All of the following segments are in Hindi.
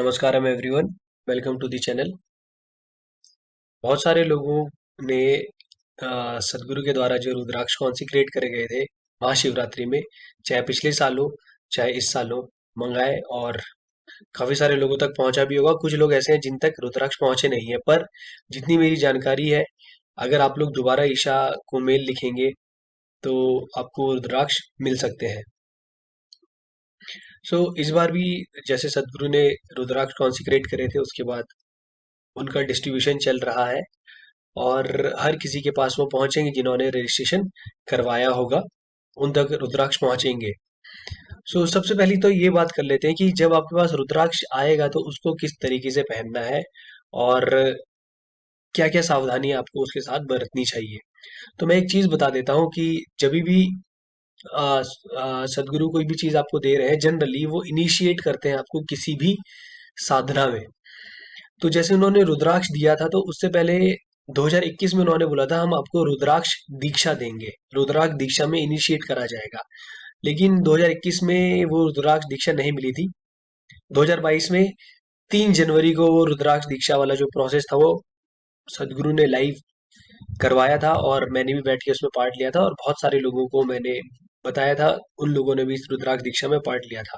नमस्कारम everyone. Welcome to the channel. बहुत सारे लोगों ने सदगुरु के द्वारा जो रुद्राक्ष कॉन्सिक्रेट करे गए थे महाशिवरात्रि में, चाहे पिछले साल हो चाहे इस साल हो, मंगाए और काफी सारे लोगों तक पहुंचा भी होगा। कुछ लोग ऐसे हैं जिन तक रुद्राक्ष पहुंचे नहीं है, पर जितनी मेरी जानकारी है, अगर आप लोग दोबारा ईशा को मेल लिखेंगे तो आपको रुद्राक्ष मिल सकते हैं। इस बार भी जैसे सदगुरु ने रुद्राक्ष कॉन्सिक्रेट करे थे, उसके बाद उनका डिस्ट्रीब्यूशन चल रहा है और हर किसी के पास वो पहुंचेंगे जिन्होंने रजिस्ट्रेशन करवाया होगा, उन तक रुद्राक्ष पहुंचेंगे। सबसे पहले तो ये बात कर लेते हैं कि जब आपके पास रुद्राक्ष आएगा तो उसको किस तरीके से पहनना है और क्या क्या सावधानी आपको उसके साथ बरतनी चाहिए। तो मैं एक चीज बता देता हूँ कि जब भी सदगुरु कोई भी चीज आपको दे रहे हैं, जनरली वो इनिशिएट करते हैं आपको किसी भी साधना में। तो जैसे उन्होंने रुद्राक्ष दिया था, तो उससे पहले 2021 में उन्होंने बोला था हम आपको रुद्राक्ष दीक्षा देंगे, रुद्राक्ष दीक्षा में इनिशिएट करा जाएगा। लेकिन 2021 में वो रुद्राक्ष दीक्षा नहीं मिली थी। 2022 में 3 जनवरी को वो रुद्राक्ष दीक्षा वाला जो प्रोसेस था, वो सदगुरु ने लाइव करवाया था और मैंने भी बैठ के उसमें पार्ट लिया था और बहुत सारे लोगों को मैंने बताया था, उन लोगों ने भी इस रुद्राक्ष दीक्षा में पार्ट लिया था।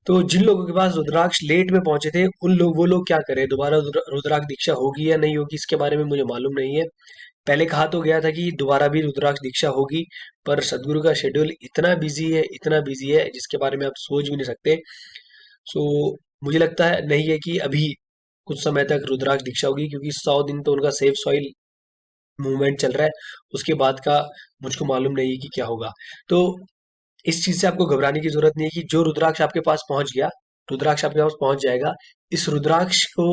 तो जिन लोगों के पास रुद्राक्ष लेट में पहुंचे थे, वो लोग क्या करें, दोबारा रुद्राक्ष दीक्षा होगी या नहीं होगी, इसके बारे में मुझे मालूम नहीं है। पहले कहा तो गया था कि दोबारा भी रुद्राक्ष दीक्षा होगी, पर सदगुरु का शेड्यूल इतना बिजी है जिसके बारे में आप सोच भी नहीं सकते। सो मुझे लगता है नहीं है कि अभी कुछ समय तक रुद्राक्ष दीक्षा होगी, क्योंकि 100 दिन तो उनका सेफ सॉइल मूवमेंट चल रहा है। उसके बाद का मुझको मालूम नहीं है कि क्या होगा। तो इस चीज से आपको घबराने की जरूरत नहीं है कि जो रुद्राक्ष आपके पास पहुंच गया, रुद्राक्ष आपके पास पहुंच जाएगा। इस रुद्राक्ष को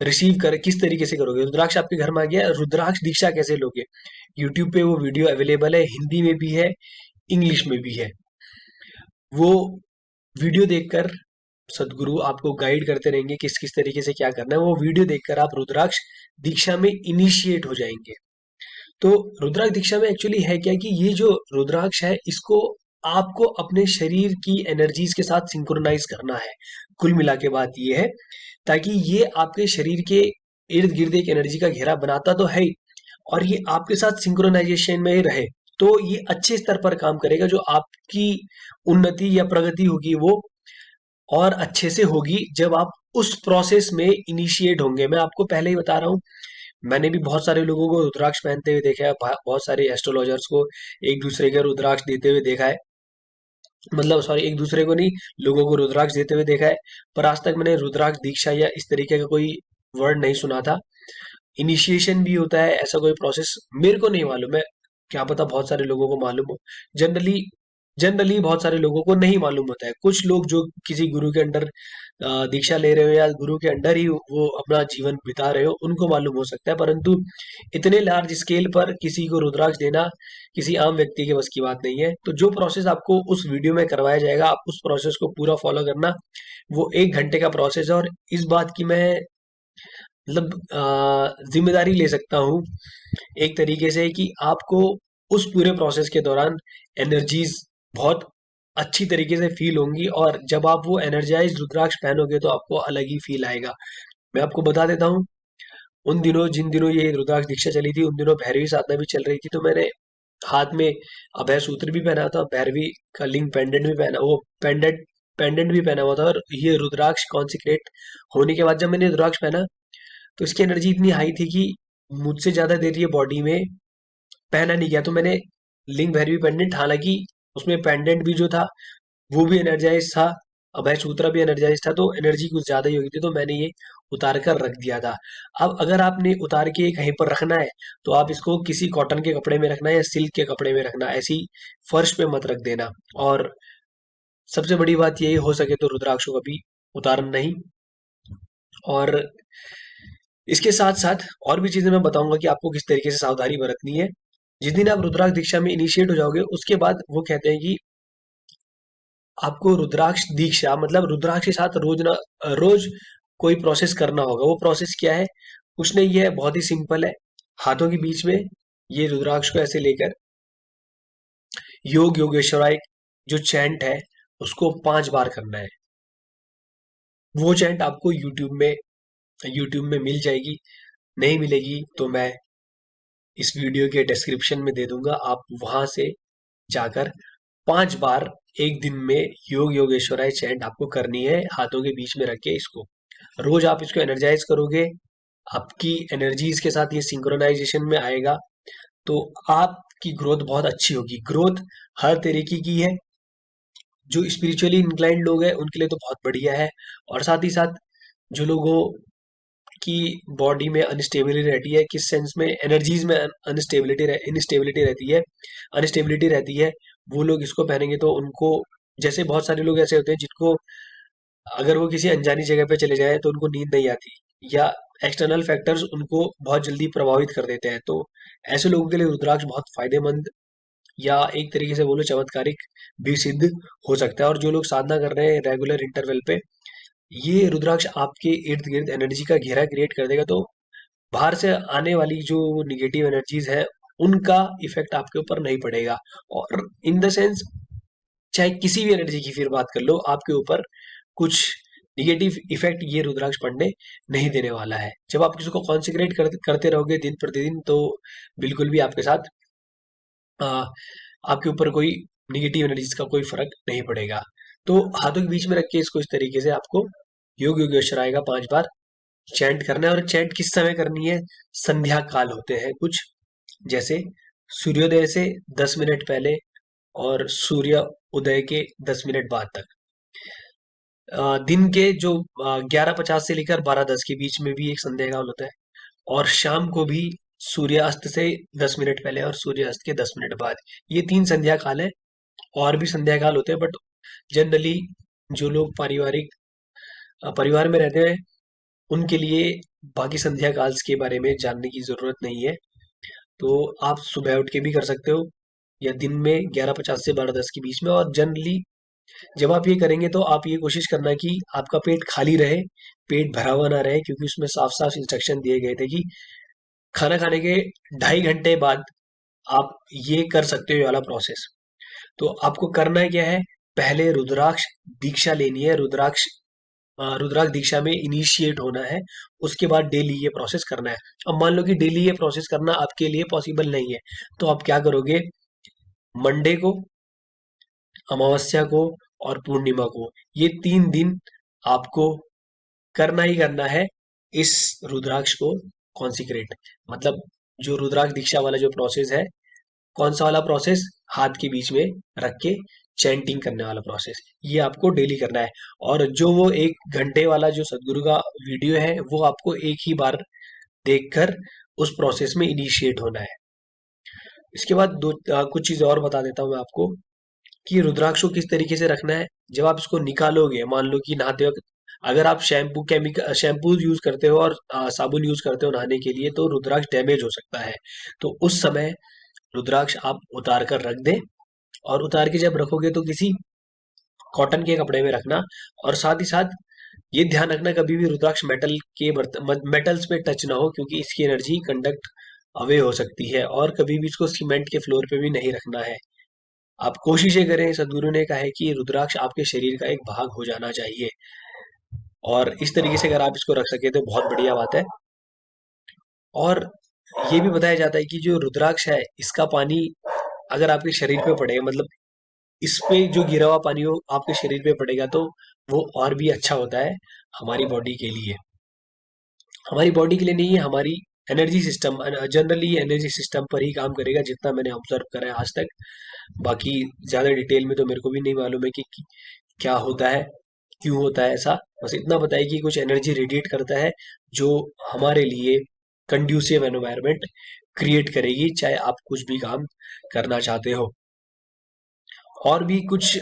रिसीव कर किस तरीके से करोगे, रुद्राक्ष आपके घर में आ गया, रुद्राक्ष दीक्षा कैसे लोगे। यूट्यूब पे वो वीडियो अवेलेबल है, हिंदी में भी है, इंग्लिश में भी है। वो वीडियो देखकर सदगुरु आपको गाइड करते रहेंगे किस किस तरीके से क्या करना है। वो वीडियो देखकर आप रुद्राक्ष दीक्षा में इनिशिएट हो जाएंगे। तो रुद्राक्ष दीक्षा में एक्चुअली है क्या कि ये जो रुद्राक्ष है, इसको आपको अपने शरीर की एनर्जीज के साथ सिंक्रोनाइज करना है। कुल मिला के बात ये है, ताकि ये आपके शरीर के इर्द गिर्द एक एनर्जी का घेरा बनाता तो है ही, और ये आपके साथ सिंक्रोनाइजेशन में रहे तो ये अच्छे स्तर पर काम करेगा। जो आपकी उन्नति या प्रगति होगी वो और अच्छे से होगी जब आप उस प्रोसेस में इनिशिएट होंगे। मैं आपको पहले ही बता रहा हूँ, मैंने भी बहुत सारे लोगों को रुद्राक्ष पहनते हुए देखा है, बहुत सारे एस्ट्रोलॉजर्स को एक दूसरे के रुद्राक्ष देते हुए देखा है, मतलब सॉरी, एक दूसरे को नहीं, लोगों को रुद्राक्ष देते हुए देखा है। पर आज तक मैंने रुद्राक्ष दीक्षा या इस तरीके का कोई वर्ड नहीं सुना था। इनिशिएशन भी होता है, ऐसा कोई प्रोसेस मेरे को नहीं मालूम है, क्या पता बहुत सारे लोगों को मालूम हो। जनरली जनरली बहुत सारे लोगों को नहीं मालूम होता है। कुछ लोग जो किसी गुरु के अंडर दीक्षा ले रहे हो या गुरु के अंडर ही वो अपना जीवन बिता रहे हो, उनको मालूम हो सकता है, परंतु इतने लार्ज स्केल पर किसी को रुद्राक्ष देना किसी आम व्यक्ति के बस की बात नहीं है। तो जो प्रोसेस आपको उस वीडियो में करवाया जाएगा, आप उस प्रोसेस को पूरा फॉलो करना। वो 1 घंटे का प्रोसेस है और इस बात की मैं मतलब जिम्मेदारी ले सकता हूँ एक तरीके से कि आपको उस पूरे प्रोसेस के दौरान एनर्जीज बहुत अच्छी तरीके से फील होंगी, और जब आप वो एनर्जाइज रुद्राक्ष पहनोगे तो आपको अलग ही फील आएगा। मैं आपको बता देता हूँ, उन दिनों जिन दिनों ये रुद्राक्ष दीक्षा चली थी, उन दिनों भैरवी साधना भी चल रही थी। तो मैंने हाथ में अभय सूत्र भी पहना था, भैरवी का लिंक पेंडेंट भी पहना, वो पेंडेंट पेंडेंट भी पहना हुआ था। और ये रुद्राक्ष कॉन्सिक्रेट होने के बाद जब मैंने रुद्राक्ष पहना, तो इसकी एनर्जी इतनी हाई थी कि मुझसे ज्यादा देर ये बॉडी में पहना नहीं गया। तो मैंने लिंक भैरवी पेंडेंट, हालांकि उसमें पेंडेंट भी जो था वो भी एनर्जाइज था, अभय सूत्रा भी एनर्जाइज था, तो एनर्जी कुछ ज्यादा ही होगी थी, तो मैंने ये उतार कर रख दिया था। अब अगर आपने उतार के कहीं पर रखना है, तो आप इसको किसी कॉटन के कपड़े में रखना है या सिल्क के कपड़े में रखना, ऐसी फर्श पे मत रख देना। और सबसे बड़ी बात यही, हो सके तो रुद्राक्ष को कभी उतारना नहीं। और इसके साथ साथ और भी चीजें मैं बताऊंगा कि आपको किस तरीके से सावधानी बरतनी है। जिस दिन आप रुद्राक्ष दीक्षा में इनिशिएट हो जाओगे, उसके बाद वो कहते हैं कि आपको रुद्राक्ष दीक्षा मतलब रुद्राक्ष के साथ रोज कोई प्रोसेस करना होगा। वो प्रोसेस क्या है, कुछ नहीं है, बहुत ही सिंपल है। हाथों के बीच में ये रुद्राक्ष को ऐसे लेकर योग योगेश्वराय जो चैंट है उसको 5 बार करना है। वो चैंट आपको यूट्यूब में मिल जाएगी। नहीं मिलेगी तो मैं इस वीडियो के डिस्क्रिप्शन में दे दूंगा, आप वहां से जाकर 5 बार एक दिन में योग योगेश्वराय चैंट आपको करनी है, हाथों के बीच में रख के इसको। रोज आप इसको एनर्जाइज करोगे, आपकी एनर्जीज के साथ ये सिंक्रोनाइजेशन में आएगा, तो आपकी ग्रोथ बहुत अच्छी होगी। ग्रोथ हर तरीके की है, जो स्पिरिचुअली इंक्लाइंड लोग हैं उनके लिए तो बहुत बढ़िया है, और साथ ही साथ जो लोगों की बॉडी में अनस्टेबिलिटी रहती है, किस सेंस में, एनर्जीज में इनस्टेबिलिटी रहती है, अनस्टेबिलिटी रहती है, वो लोग इसको पहनेंगे तो उनको, जैसे बहुत सारे लोग ऐसे होते हैं जिनको अगर वो किसी अनजानी जगह पे चले जाए तो उनको नींद नहीं आती, या एक्सटर्नल फैक्टर्स उनको बहुत जल्दी प्रभावित कर देते हैं, तो ऐसे लोगों के लिए रुद्राक्ष बहुत फायदेमंद, या एक तरीके से बोलो चमत्कारिक भी सिद्ध हो सकता है। और जो लोग साधना कर रहे हैं रेगुलर इंटरवल पे, ये रुद्राक्ष आपके इर्द गिर्द एनर्जी का घेरा क्रिएट कर देगा, तो बाहर से आने वाली जो निगेटिव एनर्जीज है उनका इफेक्ट आपके ऊपर नहीं पड़ेगा। और इन द सेंस, चाहे किसी भी एनर्जी की फिर बात कर लो, आपके ऊपर कुछ निगेटिव इफेक्ट ये रुद्राक्ष पढ़ने नहीं देने वाला है। जब आप किसी को कॉन्सेक्रेट करते रहोगे दिन प्रतिदिन, तो बिल्कुल भी आपके साथ आ, आपके ऊपर कोई निगेटिव एनर्जीज का कोई फर्क नहीं पड़ेगा। तो हाथों के बीच में रख के इसको इस तरीके से आपको योग योगेश्वर आएगा 5 बार चैंट करना है। और चैंट किस समय करनी है? संध्या काल होते हैं कुछ, जैसे सूर्योदय से 10 मिनट पहले और सूर्य उदय के 10 मिनट बाद तक। दिन के जो 11:50 से लेकर 12:10 के बीच में भी एक संध्या काल होता है, और शाम को भी सूर्यास्त से 10 मिनट पहले और सूर्यास्त के 10 मिनट बाद। ये 3 संध्या काल है। और भी संध्या काल होते हैं, बट जनरली जो लोग परिवार में रहते हैं उनके लिए बाकी संध्या काल्स के बारे में जानने की जरूरत नहीं है। तो आप सुबह उठ के भी कर सकते हो, या दिन में 11:50 से 12:10 के बीच में। और जनरली जब आप ये करेंगे तो आप ये कोशिश करना कि आपका पेट खाली रहे, पेट भरा हुआ ना रहे, क्योंकि उसमें साफ साफ इंस्ट्रक्शन दिए गए थे कि खाना खाने के 2.5 घंटे बाद आप ये कर सकते हो, ये वाला प्रोसेस। तो आपको करना है क्या है? पहले रुद्राक्ष दीक्षा लेनी है, रुद्राक्ष दीक्षा में इनिशिएट होना है, उसके बाद डेली ये प्रोसेस करना है। अब मान लो कि डेली ये प्रोसेस करना आपके लिए पॉसिबल नहीं है, तो आप क्या करोगे? मंडे को, अमावस्या को और पूर्णिमा को, ये 3 दिन आपको करना ही करना है इस रुद्राक्ष को कॉन्सिक्रेट। मतलब जो रुद्राक्ष दीक्षा वाला जो प्रोसेस है, कौन सा वाला प्रोसेस? हाथ के बीच में रख के चैंटिंग करने वाला प्रोसेस, ये आपको डेली करना है। और जो वो 1 घंटे वाला जो सदगुरु का वीडियो है, वो आपको एक ही बार देखकर उस प्रोसेस में इनिशिएट होना है। इसके बाद कुछ चीजें और बता देता हूँ मैं आपको, कि रुद्राक्ष को किस तरीके से रखना है। जब आप इसको निकालोगे, मान लो कि नहाते वक्त अगर आप शैम्पू यूज करते हो और साबुन यूज करते हो नहाने के लिए, तो रुद्राक्ष डैमेज हो सकता है। तो उस समय रुद्राक्ष आप उतार कर रख दें, और उतार के जब रखोगे तो किसी कॉटन के कपड़े में रखना। और साथ ही साथ ये ध्यान रखना, कभी भी रुद्राक्ष मेटल्स पे टच ना हो, क्योंकि इसकी एनर्जी कंडक्ट अवे हो सकती है। और कभी भी इसको सीमेंट के फ्लोर पे भी नहीं रखना है। आप कोशिशें करें, सदगुरु ने कहा है कि रुद्राक्ष आपके शरीर का एक भाग हो जाना चाहिए, और इस तरीके से अगर आप इसको रख सके तो बहुत बढ़िया बात है। और ये भी बताया जाता है कि जो रुद्राक्ष है, इसका पानी अगर आपके शरीर पे पड़े, मतलब इस पे जो गिरा हुआ पानी हो आपके शरीर पे पड़ेगा, तो वो और भी अच्छा होता है हमारी बॉडी के लिए। हमारी बॉडी के लिए नहीं है, हमारी energy system, generally energy system पर ही काम करेगा, जितना मैंने ऑब्जर्व करा है आज तक। बाकी ज्यादा डिटेल में तो मेरे को भी नहीं मालूम है कि क्या होता है, क्यों होता है ऐसा। बस इतना पता है कि कुछ एनर्जी रेडिएट करता है, जो हमारे लिए कंड्यूसिव एनवायरनमेंट क्रिएट करेगी, चाहे आप कुछ भी काम करना चाहते हो। और भी कुछ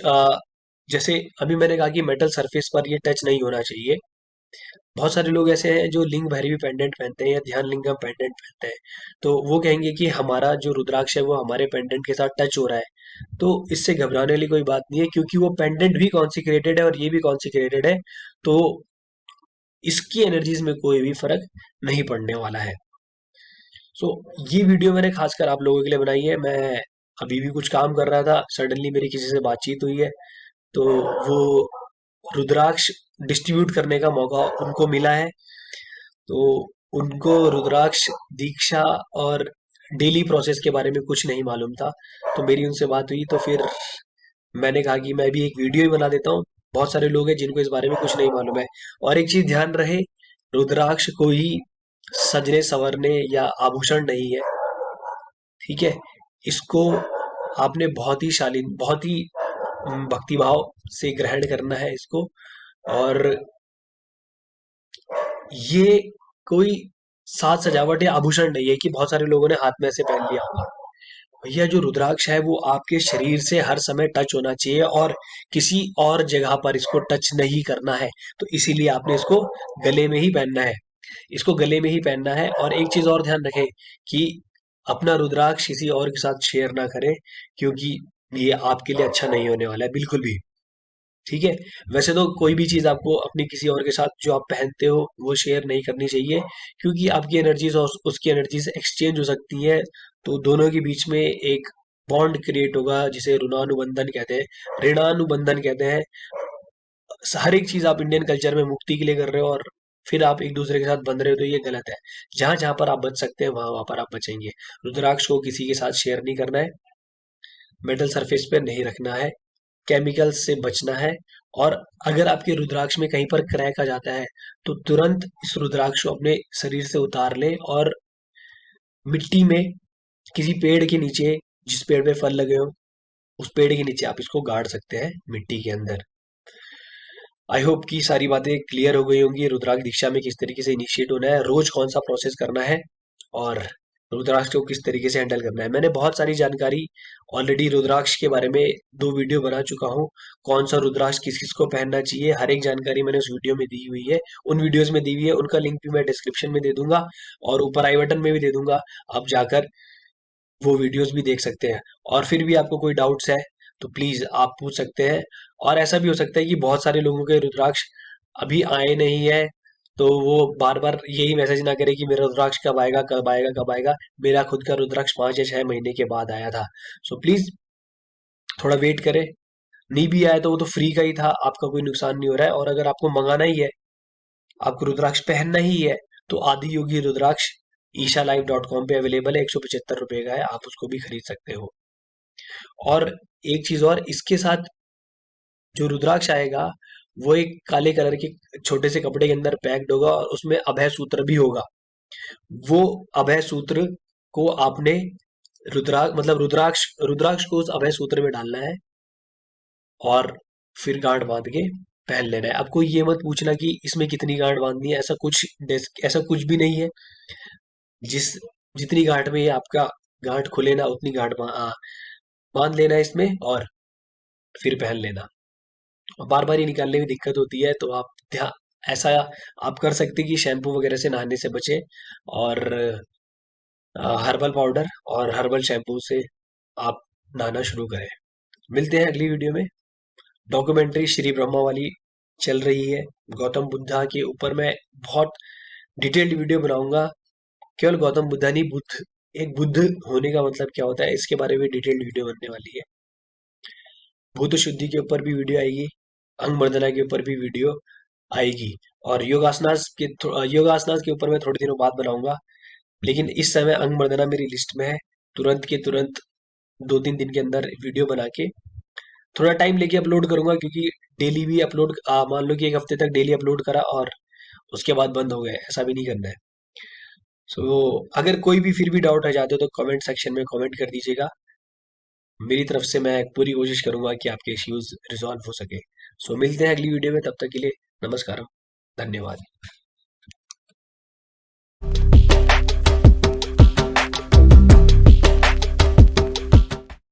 जैसे अभी मैंने कहा कि मेटल सरफेस पर ये टच नहीं होना चाहिए। बहुत सारे लोग ऐसे हैं जो लिंग भैरवी पेंडेंट पहनते हैं या ध्यान लिंगम पेंडेंट पहनते हैं, तो वो कहेंगे कि हमारा जो रुद्राक्ष है वो हमारे पेंडेंट के साथ टच हो रहा है। तो इससे घबराने वाली कोई बात नहीं है, क्योंकि वो पेंडेंट भी कॉन्सिक्रेटेड है और ये भी कॉन्सिक्रेटेड है, तो इसकी एनर्जीज में कोई भी फर्क नहीं पड़ने वाला है। सो ये वीडियो मैंने खासकर आप लोगों के लिए बनाई है। मैं अभी भी कुछ काम कर रहा था, सडनली मेरी किसी से बातचीत हुई है, तो वो रुद्राक्ष डिस्ट्रीब्यूट करने का मौका उनको मिला है। तो उनको रुद्राक्ष दीक्षा और डेली प्रोसेस के बारे में कुछ नहीं मालूम था। तो मेरी उनसे बात हुई तो फिर मैंने कहा कि मैं भी एक वीडियो ही बना देता हूँ। बहुत सारे लोग हैं जिनको इस बारे में कुछ नहीं मालूम है। और एक चीज ध्यान रहे, रुद्राक्ष कोई सजने संवरने या आभूषण नहीं है, ठीक है। इसको आपने बहुत ही शालीन, बहुत ही भक्तिभाव से ग्रहण करना है इसको। और ये कोई साज सजावट या आभूषण नहीं है कि बहुत सारे लोगों ने हाथ में ऐसे पहन लिया होगा। भैया जो रुद्राक्ष है वो आपके शरीर से हर समय टच होना चाहिए और किसी और जगह पर इसको टच नहीं करना है। तो इसीलिए आपने इसको गले में ही पहनना है। इसको गले में ही पहनना है। और एक चीज और ध्यान रखें कि अपना रुद्राक्ष किसी और के साथ शेयर ना करें, क्योंकि ये आपके लिए अच्छा नहीं होने वाला है बिल्कुल भी, ठीक है। वैसे तो कोई भी चीज आपको अपनी किसी और के साथ जो आप पहनते हो वो शेयर नहीं करनी चाहिए, क्योंकि आपकी एनर्जीज और उसकी एनर्जीज एक्सचेंज हो सकती है। तो दोनों के बीच में एक बॉन्ड क्रिएट होगा जिसे ऋणानुबंधन कहते हैं, ऋणानुबंधन कहते हैं। हर एक चीज आप इंडियन कल्चर में मुक्ति के लिए कर रहे हो और फिर आप एक दूसरे के साथ बंध रहे हो, तो ये गलत है। जहां जहां पर आप बच सकते हैं वहां वहां पर आप बचेंगे। रुद्राक्ष को किसी के साथ शेयर नहीं करना है, मेटल सरफेस पे नहीं रखना है, केमिकल्स से बचना है। और अगर आपके रुद्राक्ष में कहीं पर क्रैक आ जाता है तो तुरंत इस रुद्राक्ष को अपने शरीर से उतार लें और मिट्टी में किसी पेड़ के नीचे, जिस पेड़ पे फल लगे हो उस पेड़ के नीचे आप इसको गाड़ सकते हैं मिट्टी के अंदर। आई होप कि सारी बातें क्लियर हो गई होंगी। रुद्राक्ष दीक्षा में किस तरीके से इनिशिएट होना है, रोज कौन सा प्रोसेस करना है और रुद्राक्ष को किस तरीके से हैंडल करना है। मैंने बहुत सारी जानकारी ऑलरेडी रुद्राक्ष के बारे में 2 वीडियो बना चुका हूँ। कौन सा रुद्राक्ष किस किस को पहनना चाहिए, हर एक जानकारी मैंने उस वीडियो में दी हुई है, उन वीडियोस में दी हुई है। उनका लिंक भी मैं डिस्क्रिप्शन में दे दूंगा और ऊपर आई बटन में भी दे दूंगा। आप जाकर वो वीडियोस भी देख सकते हैं। और फिर भी आपको कोई डाउट्स है तो प्लीज आप पूछ सकते हैं। और ऐसा भी हो सकता है कि बहुत सारे लोगों के रुद्राक्ष अभी आए नहीं है, तो वो बार बार यही मैसेज ना करे कि मेरा रुद्राक्ष कब आएगा कब आएगा कब आएगा। मेरा खुद का रुद्राक्ष 5 या 6 महीने के बाद आया था। सो प्लीज थोड़ा वेट करें। नहीं भी आया तो वो तो फ्री का ही था, आपका कोई नुकसान नहीं हो रहा है। और अगर आपको मंगाना ही है, आपको रुद्राक्ष पहनना ही है, तो आदि योगी रुद्राक्ष ईशालाइव.com पे अवेलेबल है। 175 रुपए का है, आप उसको भी खरीद सकते हो। और एक चीज और, इसके साथ जो रुद्राक्ष आएगा वो एक काले कलर के छोटे से कपड़े के अंदर पैक्ड होगा और उसमें अभय सूत्र भी होगा। वो अभय सूत्र को आपने रुद्राक्ष रुद्राक्ष को उस अभय सूत्र में डालना है और फिर गांठ बांध के पहन लेना है। आपको ये मत पूछना कि इसमें कितनी गांठ बांधनी है, ऐसा कुछ भी नहीं है। जिस जितनी गांठ में ये आपका गांठ खुले ना उतनी गांठ बांध लेना है इसमें और फिर पहन लेना। बार बार ये निकालने में दिक्कत होती है, तो आप ध्यान ऐसा आप कर सकते हैं कि शैम्पू वगैरह से नहाने से बचें और हर्बल पाउडर और हर्बल शैम्पू से आप नहाना शुरू करें। मिलते हैं अगली वीडियो में। डॉक्यूमेंट्री श्री ब्रह्मा वाली चल रही है, गौतम बुद्धा के ऊपर मैं बहुत डिटेल्ड वीडियो बनाऊंगा। केवल गौतम बुद्धा नहीं, बुद्ध, एक बुद्ध होने का मतलब क्या होता है, इसके बारे में डिटेल्ड वीडियो बनने वाली है। भूत शुद्धि के ऊपर भी वीडियो आएगी, अंग मर्दना के ऊपर भी वीडियो आएगी और योगासनास के ऊपर मैं थोड़े दिनों बाद बनाऊंगा। लेकिन इस समय अंग मर्दना मेरी लिस्ट में है। तुरंत के तुरंत 2-3 दिन के अंदर वीडियो बना के थोड़ा टाइम लेके अपलोड करूंगा, क्योंकि डेली भी अपलोड, मान लो कि एक हफ्ते तक डेली अपलोड करा और उसके बाद बंद हो गए, ऐसा भी नहीं करना है। सो अगर कोई भी फिर भी डाउट आ जाते हो तो कमेंट सेक्शन में कमेंट कर दीजिएगा। मेरी तरफ से मैं पूरी कोशिश करूंगा कि आपके इश्यूज रिजॉल्व हो सके। सो मिलते हैं अगली वीडियो में, तब तक के लिए नमस्कार, धन्यवाद।